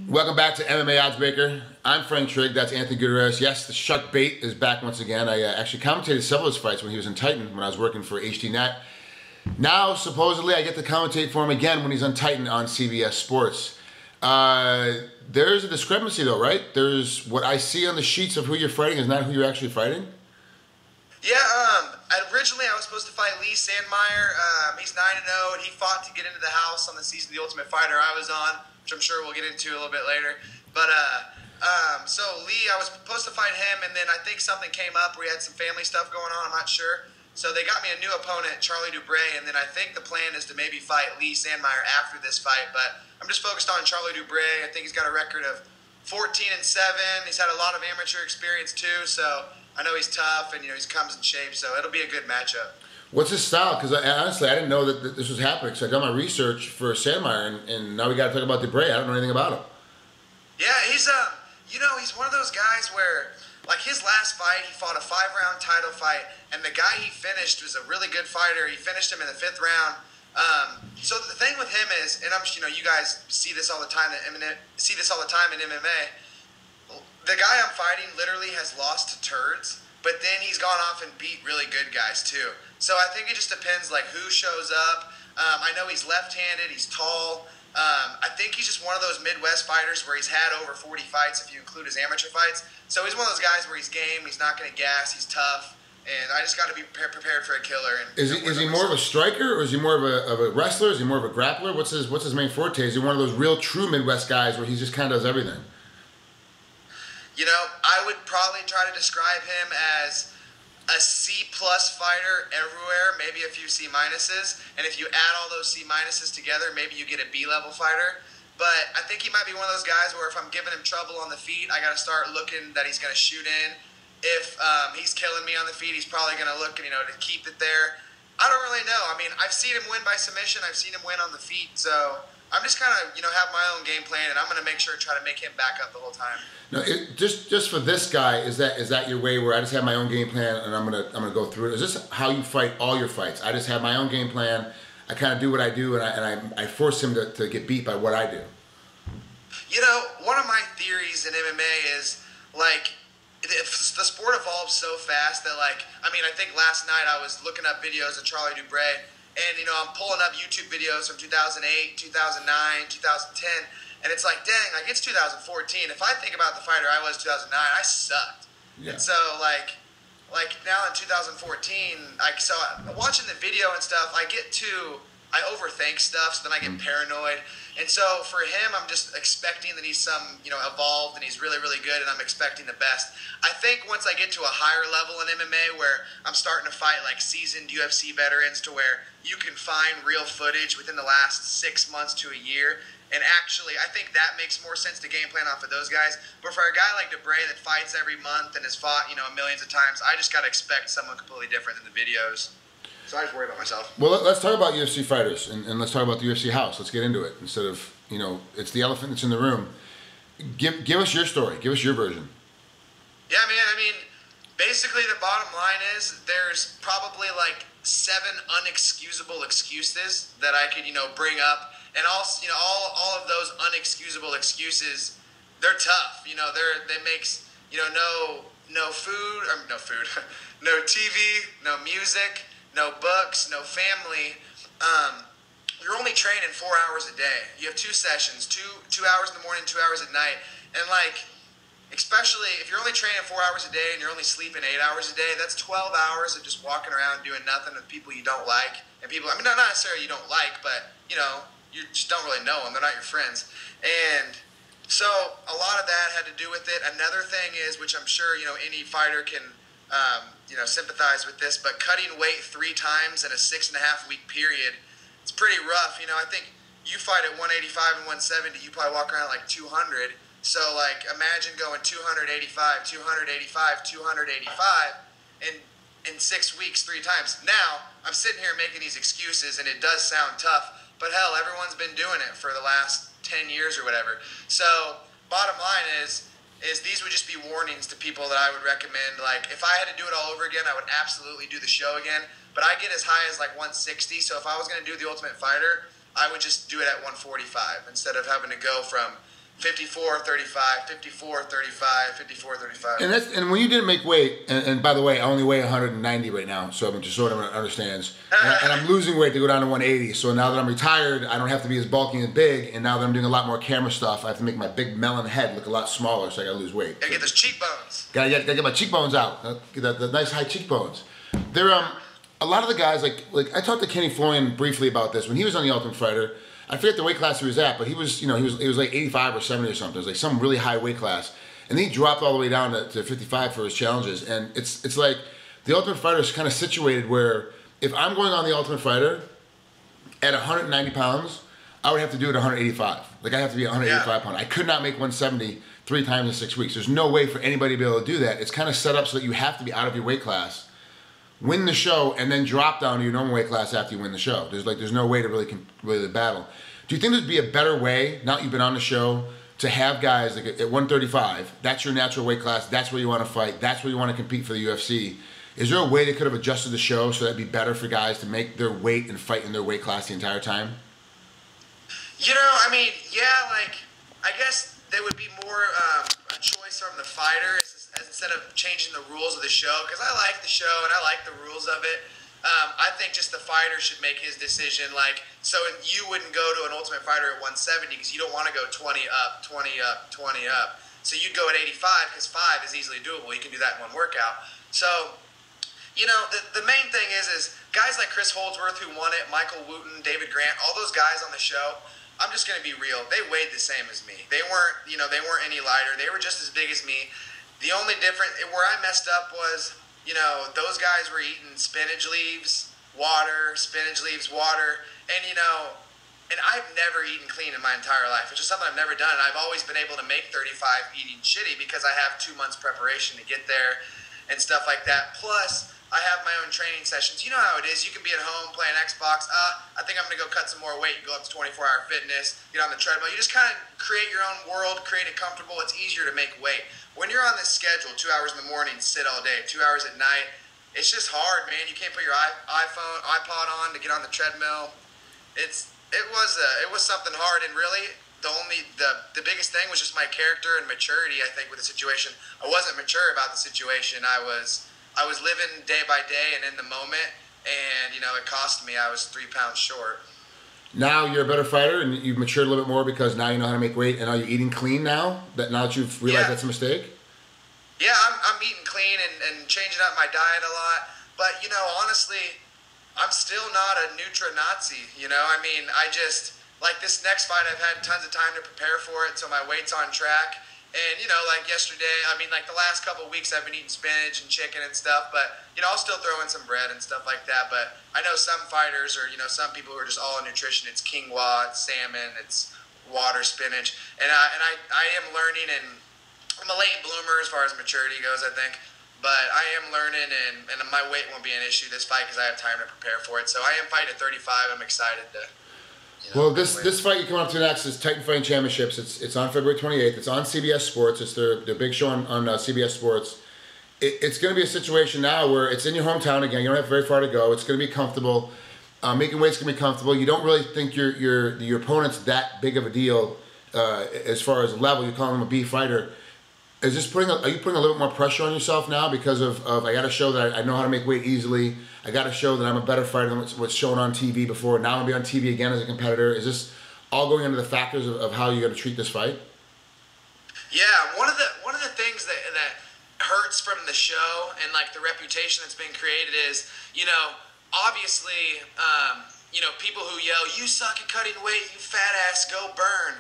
Welcome back to MMA Oddsbreaker. I'm Frank Trigg, that's Anthony Guiteriez. Yes, the Shark Bait is back once again. I actually commentated several of his fights when he was in Titan, when I was working for HDNet. Now, supposedly, I get to commentate for him again when he's on Titan on CBS Sports. There's a discrepancy though, right? There's what I see on the sheets of who you're fighting is not who you're actually fighting? Yeah, originally I was supposed to fight Lee Sandmeyer. He's 9-0, and he fought to get into the house on the season of The Ultimate Fighter I was on, which I'm sure we'll get into a little bit later. But, so Lee, I was supposed to fight him, and then I think something came up where we had some family stuff going on, I'm not sure. So they got me a new opponent, Charlie Dubray, and then I think the plan is to maybe fight Lee Sandmeyer after this fight, but I'm just focused on Charlie Dubray. I think he's got a record of 14-7. He's had a lot of amateur experience too, so I know he's tough, and he comes in shape, so it'll be a good matchup. What's his style? Because honestly, I didn't know that this was happening. So I done my research for Sandmeyer, and now we got to talk about Dubray. I don't know anything about him. Yeah, he's he's one of those guys where, like, his last fight, he fought a 5-round title fight, and the guy he finished was a really good fighter. He finished him in the 5th round. So the thing with him is, and you guys see this all the time in MMA. The guy I'm fighting literally has lost to turds, but then he's gone off and beat really good guys too. So I think it just depends, like, who shows up. I know he's left-handed, he's tall. I think he's just one of those Midwest fighters where he's had over 40 fights if you include his amateur fights. So he's one of those guys where he's game, he's not going to gas, he's tough, and I just got to be prepared for a killer. And is he more of a striker, or is he more of a wrestler? Is he more of a grappler? What's his main forte? Is he one of those real true Midwest guys where he just kind of does everything? I would probably try to describe him as a C-plus fighter everywhere, maybe a few C-minuses. And if you add all those C-minuses together, maybe you get a B-level fighter. But I think he might be one of those guys where if I'm giving him trouble on the feet, I got to start looking that he's going to shoot in. If he's killing me on the feet, he's probably going to look, to keep it there. I don't really know. I mean, I've seen him win by submission. I've seen him win on the feet. So I'm just kind of, have my own game plan, and I'm going to make sure to try to make him back up the whole time. No, just for this guy, is that your way where I just have my own game plan and I'm gonna go through it? Is this how you fight all your fights? I just have my own game plan. I kind of do what I do, and I force him to get beat by what I do. One of my theories in MMA is, like, the sport evolves so fast that, I think last night I was looking up videos of Charlie Dubray, and, I'm pulling up YouTube videos from 2008, 2009, 2010, and it's like, dang, it's 2014. If I think about the fighter I was 2009, I sucked. Yeah. And so, like now in 2014, watching the video and stuff, I overthink stuff, so then I get paranoid. And so for him, I'm just expecting that he's evolved and he's really, really good, and I'm expecting the best. I think once I get to a higher level in MMA where I'm starting to fight like seasoned UFC veterans to where you can find real footage within the last 6 months to a year, and actually I think that makes more sense to game plan off of those guys. But for a guy like Dubray that fights every month and has fought, millions of times, I just got to expect someone completely different than the videos. So I just worry about myself. Well, let's talk about UFC fighters, and let's talk about the UFC house. Let's get into it instead of, it's the elephant that's in the room. Give us your story. Give us your version. Yeah, man. Basically the bottom line is there's probably like 7 unexcusable excuses that I could, bring up. And all of those unexcusable excuses, they're tough. They makes, no food, no TV, no music, no books, no family. You're only training 4 hours a day. You have 2 sessions, two hours in the morning, 2 hours at night. And especially if you're only training 4 hours a day and you're only sleeping 8 hours a day, that's 12 hours of just walking around doing nothing with people you don't like. And people, not necessarily you don't like, but, you just don't really know them. They're not your friends. And so a lot of that had to do with it. Another thing is, which I'm sure, any fighter can, sympathize with this, but cutting weight 3 times in a 6.5-week period, it's pretty rough. I think you fight at 185 and 170, you probably walk around like 200. So imagine going 285, 285, 285 in 6 weeks 3 times. Now, I'm sitting here making these excuses, and it does sound tough, but hell, everyone's been doing it for the last 10 years or whatever. So bottom line is these would just be warnings to people that I would recommend. Like, if I had to do it all over again, I would absolutely do the show again. But I get as high as like 160. So if I was going to do The Ultimate Fighter, I would just do it at 145 instead of having to go from 54, 35, 54, 35, 54, 35. And when you didn't make weight, and by the way, I only weigh 190 right now, so I'm just sort of understands. And I'm losing weight to go down to 180. So now that I'm retired, I don't have to be as bulky and big. And now that I'm doing a lot more camera stuff, I have to make my big melon head look a lot smaller. So I gotta lose weight. Gotta get those cheekbones. Gotta get my cheekbones out. Get the nice high cheekbones. They're a lot of the guys like I talked to Kenny Florian briefly about this when he was on the Ultimate Fighter. I forget the weight class he was at, but he was like 85 or 70 or something. It was like some really high weight class. And then he dropped all the way down to 55 for his challenges. And it's like the Ultimate Fighter is kind of situated where if I'm going on the Ultimate Fighter at 190 pounds, I would have to do it 185. Like I have to be 185 pounds. I could not make 170 3 times in 6 weeks. There's no way for anybody to be able to do that. It's kind of set up so that you have to be out of your weight class, win the show, and then drop down to your normal weight class after you win the show. There's no way to really battle. Do you think there'd be a better way, now that you've been on the show, to have guys like at 135, that's your natural weight class, that's where you want to fight, that's where you want to compete for the UFC. Is there a way they could have adjusted the show so that'd be better for guys to make their weight and fight in their weight class the entire time? I mean, yeah, like, I guess there would be more a choice from the fighter instead of changing the rules of the show, because I like the show and I like the rules of it. I think just the fighter should make his decision. Like, so you wouldn't go to an Ultimate Fighter at 170 because you don't want to go 20 up, 20 up, 20 up. So you'd go at 85 because 5 is easily doable. You can do that in one workout. So, the main thing is guys like Chris Holdsworth who won it, Michael Wooten, David Grant, all those guys on the show, I'm just going to be real. They weighed the same as me. They weren't any lighter. They were just as big as me. The only difference where I messed up was, those guys were eating spinach leaves, water, and I've never eaten clean in my entire life. It's just something I've never done, and I've always been able to make 35 eating shitty because I have 2 months preparation to get there and stuff like that. Plus, I have my own training sessions. You know how it is. You can be at home playing Xbox. I think I'm going to go cut some more weight, go up to 24-hour fitness, get on the treadmill. You just kind of create your own world, create it comfortable. It's easier to make weight. When you're on this schedule, 2 hours in the morning, sit all day, 2 hours at night, it's just hard, man. You can't put your iPod on to get on the treadmill. It was something hard, and really the biggest thing was just my character and maturity. I think with the situation, I wasn't mature about the situation. I was living day by day and in the moment, and it cost me. I was 3 pounds short. Now you're a better fighter and you've matured a little bit more because now you know how to make weight, and are you eating clean now that you've realized that's a mistake? Yeah, I'm eating clean and changing up my diet a lot. But, honestly, I'm still not a Nutra-Nazi. I mean, I just, like this next fight, I've had tons of time to prepare for it, so my weight's on track. And, like yesterday, I mean, like the last couple of weeks, I've been eating spinach and chicken and stuff. But, I'll still throw in some bread and stuff like that. But I know some fighters or, some people who are just all in nutrition. It's quinoa, it's salmon, it's water, spinach. And I am learning, and I'm a late bloomer as far as maturity goes, I think. But I am learning, and my weight won't be an issue this fight because I have time to prepare for it. So I am fighting at 35. I'm excited to... Well, this fight you're coming up to next is Titan Fighting Championships. It's on February 28th. It's on CBS Sports. It's their big show on CBS Sports. It's going to be a situation now where it's in your hometown again. You don't have very far to go. It's going to be comfortable. Making weight's going to be comfortable. You don't really think your opponent's that big of a deal as far as level. You're calling him a B fighter. Are you putting a little bit more pressure on yourself now because of I got to show that I know how to make weight easily. I got to show that I'm a better fighter than what's shown on TV before. Now I'm going to be on TV again as a competitor. Is this all going into the factors of how you're going to treat this fight? Yeah, one of the things that hurts from the show and like the reputation that's been created is, obviously, people who yell, "You suck at cutting weight, you fat ass, go burn."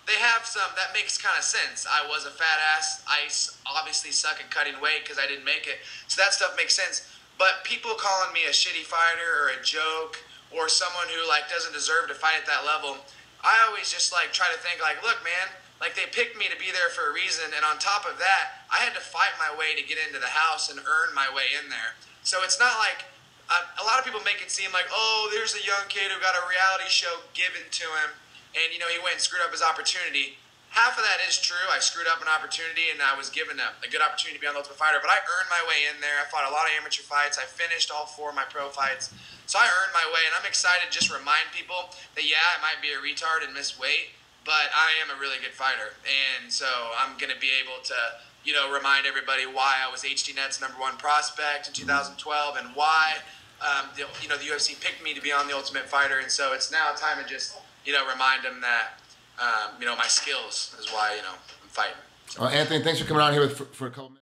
They have some, that makes kind of sense. I was a fat ass. I obviously suck at cutting weight because I didn't make it. So that stuff makes sense. But people calling me a shitty fighter or a joke or someone who doesn't deserve to fight at that level, I always just try to think look, man, they picked me to be there for a reason. And on top of that, I had to fight my way to get into the house and earn my way in there. So it's not like, a lot of people make it seem like, oh, there's a young kid who got a reality show given to him. And, he went and screwed up his opportunity. Half of that is true. I screwed up an opportunity, and I was given a good opportunity to be on the Ultimate Fighter. But I earned my way in there. I fought a lot of amateur fights. I finished all 4 of my pro fights. So I earned my way, and I'm excited to just remind people that, yeah, I might be a retard and miss weight, but I am a really good fighter, and so I'm going to be able to, you know, remind everybody why I was HDNet's #1 prospect in 2012 and why, you know, the UFC picked me to be on The Ultimate Fighter, and so it's now time to just, you know, remind them that, you know, my skills is why, you know, I'm fighting. So. Anthony, thanks for coming on here for a couple minutes.